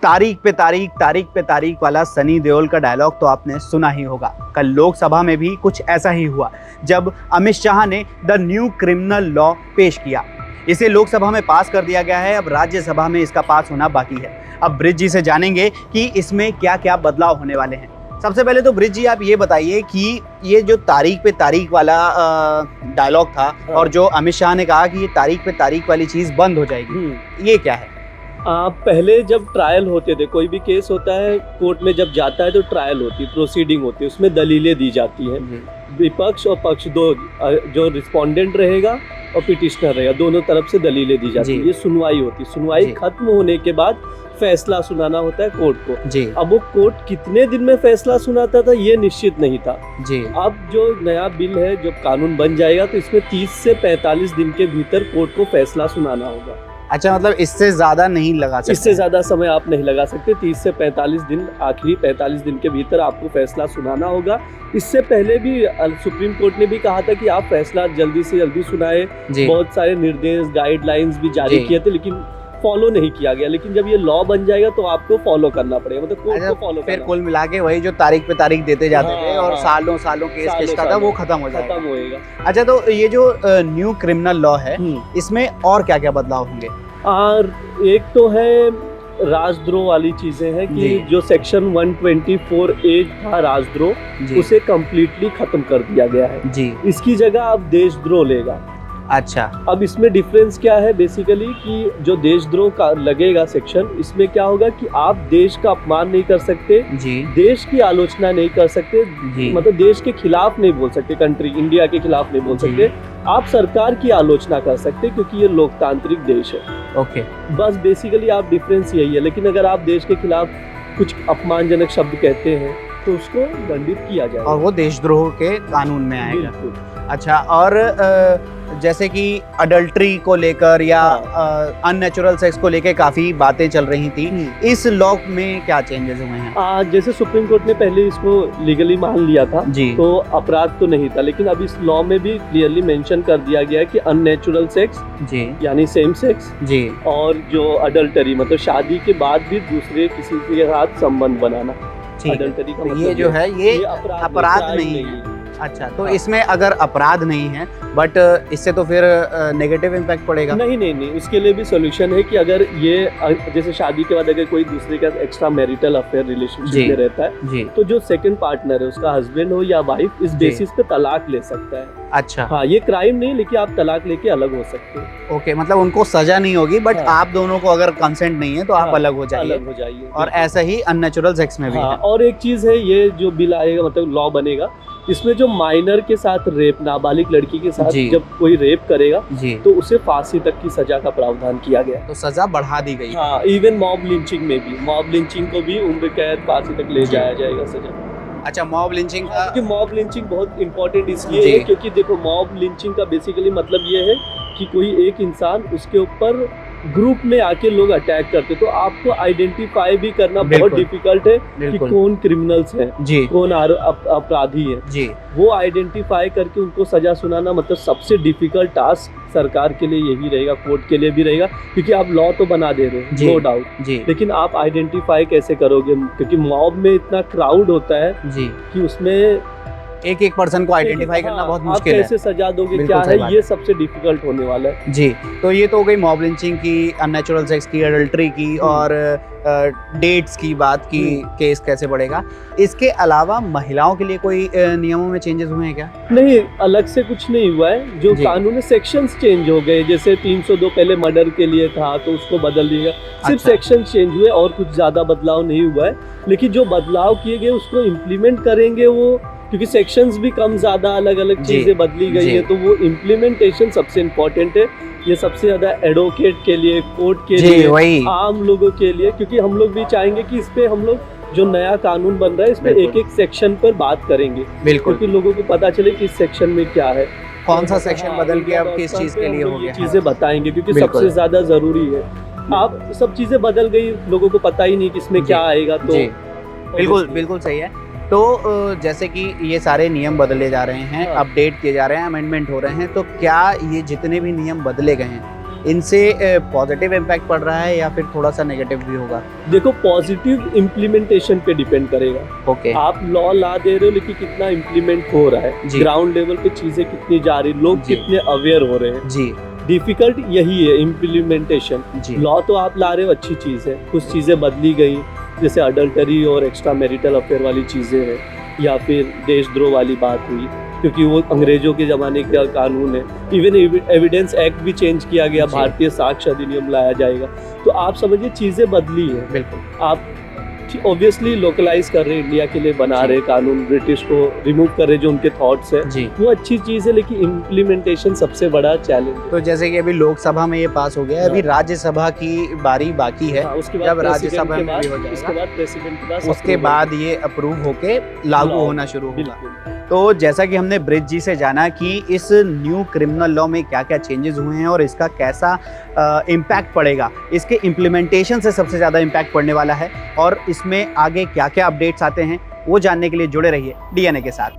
तारीख पे तारीख वाला सनी देओल का डायलॉग तो आपने सुना ही होगा। कल लोकसभा में भी कुछ ऐसा ही हुआ जब अमित शाह ने द न्यू क्रिमिनल लॉ पेश किया। इसे लोकसभा में पास कर दिया गया है, अब राज्यसभा में इसका पास होना बाकी है। अब ब्रिज जी से जानेंगे कि इसमें क्या क्या बदलाव होने वाले हैं। सबसे पहले तो ब्रिज जी आप ये बताइए कि ये जो तारीख पे तारीख वाला डायलॉग था और जो अमित शाह ने कहा कि ये तारीख पे तारीख वाली चीज़ बंद हो जाएगी, ये क्या है? पहले जब ट्रायल होते थे, कोई भी केस होता है कोर्ट में जब जाता है तो ट्रायल होती है, प्रोसीडिंग होती है, उसमें दलीलें दी जाती हैं। विपक्ष और पक्ष दो, जो रिस्पोंडेंट रहेगा और पिटिशनर रहेगा, दोनों तरफ से दलीलें दी जाती है। ये सुनवाई होती है। सुनवाई खत्म होने के बाद फैसला सुनाना होता है कोर्ट को। अब वो कोर्ट कितने दिन में फैसला सुनाता था ये निश्चित नहीं था। अब जो नया बिल है, जब कानून बन जाएगा तो इसमें 30 से 45 दिन के भीतर कोर्ट को फैसला सुनाना होगा। अच्छा, मतलब इससे ज्यादा नहीं लगा सकते? इससे ज्यादा समय आप नहीं लगा सकते। 30 से 45 दिन, आखिरी 45 दिन के भीतर आपको फैसला सुनाना होगा। इससे पहले भी सुप्रीम कोर्ट ने भी कहा था कि आप फैसला जल्दी से जल्दी सुनाए। बहुत सारे निर्देश, गाइडलाइंस भी जारी किए थे, लेकिन फॉलो नहीं किया गया। लेकिन जब ये लॉ बन जाएगा तो आपको फॉलो करना पड़ेगा, मतलब कोर्ट को फॉलो फिर कुल मिला के वही जो तारीख पे तारीख देते जाते थे और सालों केस खिंचता था, वो खत्म हो जाएगा। अच्छा, तो ये जो न्यू क्रिमिनल लॉ है, इसमें और क्या क्या बदलाव होंगे? और एक तो है राजद्रोह वाली चीजें हैं कि जो सेक्शन 124A था राजद्रोह, उसे कम्प्लीटली खत्म कर दिया गया है। इसकी जगह अब देशद्रोह लेगा। अच्छा, अब इसमें डिफरेंस क्या है बेसिकली कि जो देशद्रोह का लगेगा सेक्शन, इसमें क्या होगा कि आप देश का अपमान नहीं कर सकते, देश की आलोचना नहीं कर सकते, मतलब देश के खिलाफ नहीं बोल सकते, कंट्री इंडिया के खिलाफ नहीं बोल सकते। आप सरकार की आलोचना कर सकते क्योंकि ये लोकतांत्रिक देश है। ओके, बस बेसिकली आप डिफरेंस यही है। लेकिन अगर आप देश के खिलाफ कुछ अपमानजनक शब्द कहते हैं तो उसको दंडित किया जाएगा और वो देशद्रोह के कानून में आएगा। अच्छा, और जैसे कि अडल्ट्री को लेकर या अननेचुरल सेक्स को लेकर काफी बातें चल रही थी, इस लॉ में क्या चेंजेस हुए हैं? जैसे सुप्रीम कोर्ट ने पहले इसको लीगली मान लिया था तो अपराध तो नहीं था, लेकिन अब इस लॉ में भी क्लियरली मेंशन कर दिया गया है कि अननेचुरल सेक्स यानी सेम सेक्स और जो अडल्टरी मतलब शादी के बाद भी दूसरे किसी के साथ संबंध बनाना, अडल्टरी का मतलब ये जो है ये अपराध नहीं है। अच्छा, तो इसमें अगर अपराध नहीं है बट इससे तो फिर नेगेटिव इम्पैक्ट पड़ेगा? नहीं, उसके लिए भी सोल्यूशन है कि अगर ये जैसे शादी के बाद अगर कोई दूसरे का एक्स्ट्रा मैरिटल अफेयर रिलेशनशिप में रहता है तो जो सेकंड पार्टनर है, उसका हस्बैंड हो या वाइफ, इस बेसिस पे तलाक ले सकता है। अच्छा, हाँ, ये क्राइम नहीं, लेकिन आप तलाक लेके अलग हो सकते हैं। ओके, मतलब उनको सजा नहीं होगी बट आप दोनों को अगर कंसेंट नहीं है तो आप अलग हो जाइए। और ऐसा ही अननेचुरल सेक्स में भी है। और एक चीज है, ये जो बिल आएगा मतलब लॉ बनेगा, इसमें जो माइनर के साथ रेप, नाबालिग लड़की के साथ जब कोई रेप करेगा तो उसे फांसी तक की सजा का प्रावधान किया गया। तो सजा बढ़ा दी गई। हाँ, इवन मॉब लिंचिंग में भी, मॉब लिंचिंग को भी उम्र कैद, फांसी तक ले जाया जाएगा सजा। अच्छा, मॉब लिंचिंग का, क्योंकि मॉब लिंचिंग बहुत इंपॉर्टेंट इसलिए है क्योंकि देखो, मॉब लिंचिंग का बेसिकली मतलब ये है कि कोई एक इंसान, उसके ऊपर ग्रुप में आके लोग अटैक करते, तो आपको आइडेंटिफाई भी करना बहुत डिफिकल्ट है कि कौन क्रिमिनल्स हैं, कौन अपराधी है। वो आइडेंटिफाई करके उनको सजा सुनाना मतलब सबसे डिफिकल्ट टास्क सरकार के लिए यही रहेगा, कोर्ट के लिए भी रहेगा, क्योंकि आप लॉ तो बना दे रहे हो, नो डाउट, लेकिन आप आइडेंटिफाई कैसे करोगे? क्योंकि मॉब में इतना क्राउड होता है कि उसमें एक पर्सन को आइडेंटिफाई करना बहुत मुश्किल है। कैसे सजा दोगे, क्या है, ये सबसे डिफिकल्ट होने वाला है। तो ये तो हो गई मॉब लिंचिंग की, अननेचुरल सेक्स की, अडल्ट्री की और डेट्स की बात की, केस कैसे बढ़ेगा। इसके अलावा महिलाओं के लिए कोई नियमों में चेंजेस हुए हैं क्या? नहीं, अलग से कुछ नहीं हुआ है। जो कानून में सेक्शंस चेंज हो गए, जैसे 302 पहले मर्डर के लिए था तो उसको बदल दिया, सिर्फ सेक्शन चेंज हुए और कुछ ज्यादा बदलाव नहीं हुआ है। लेकिन जो बदलाव किए गए उसको इम्प्लीमेंट करेंगे वो, क्योंकि सेक्शंस भी कम ज्यादा अलग अलग चीजें बदली गई है, तो वो इम्प्लीमेंटेशन सबसे इम्पोर्टेंट है। ये सबसे ज्यादा एडवोकेट के लिए, कोर्ट के लिए, आम लोगों के लिए, क्योंकि हम लोग भी चाहेंगे कि इस पे हम लोग जो नया कानून बन रहा है इस पे एक एक सेक्शन पर बात करेंगे, क्योंकि लोगों को पता चले कि इस सेक्शन में क्या है, कौन सा सेक्शन बदल के अब किस चीज के लिए हो गया, चीजें बताएंगे, क्योंकि सबसे ज्यादा जरूरी है। आप सब चीजें बदल गई, लोगों को पता ही नहीं कि इसमें क्या आएगा, तो बिल्कुल सही है। तो जैसे कि ये सारे नियम बदले जा रहे हैं, अपडेट किए जा रहे हैं, अमेंडमेंट हो रहे हैं, तो क्या ये जितने भी नियम बदले गए हैं इनसे पॉजिटिव इम्पैक्ट पड़ रहा है या फिर थोड़ा सा नेगेटिव भी होगा? देखो पॉजिटिव इम्प्लीमेंटेशन पे डिपेंड करेगा। ओके। आप लॉ ला दे रहे हो लेकिन कितना इम्प्लीमेंट हो रहा है, जी। ग्राउंड लेवल पे चीजें कितनी जा रही, लोग जी। कितने अवेयर हो रहे हैं। जी डिफिकल्ट यही है इम्प्लीमेंटेशन। जी। लॉ तो आप ला रहे हो, अच्छी चीज़ है, कुछ चीज़ें बदली गई जैसे अडल्टरी और एक्स्ट्रा मैरिटल अफेयर वाली चीज़ें हैं, या फिर देशद्रोह वाली बात हुई क्योंकि वो अंग्रेजों के ज़माने का कानून है। इवन एविडेंस एक्ट भी चेंज किया गया, जी। भारतीय साक्ष्य अधिनियम लाया जाएगा। तो आप समझिए चीज़ें बदली है। बिल्कुल। आप ऑब्वियसली लोकलाइज कर रहे हैं, इंडिया के लिए बना जी। रहे कानून, ब्रिटिश को रिमूव कर रहे जो उनके थॉट्स है, जी। वो अच्छी चीज़ है, लेकिन इम्प्लीमेंटेशन सबसे बड़ा चैलेंज है। तो जैसे कि अभी लोकसभा में ये पास हो गया है, अभी हाँ। राज्यसभा की बारी बाकी है। हाँ, उसके जब बाद राज्यसभा प्रेसिडेंट के में भी हो बाद, जाएगा, उसके बाद प्रेसिडेंट के पास उसके बाद ये अप्रूव होके लागू Law, होना शुरू होगा। बिल्कुल। तो जैसा कि हमने ब्रिज जी से जाना कि इस न्यू क्रिमिनल लॉ में क्या क्या चेंजेस हुए हैं और इसका कैसा इम्पैक्ट पड़ेगा, इसके इम्प्लीमेंटेशन से सबसे ज़्यादा इम्पैक्ट पड़ने वाला है और इसमें आगे क्या क्या अपडेट्स आते हैं वो जानने के लिए जुड़े रहिए DNA के साथ।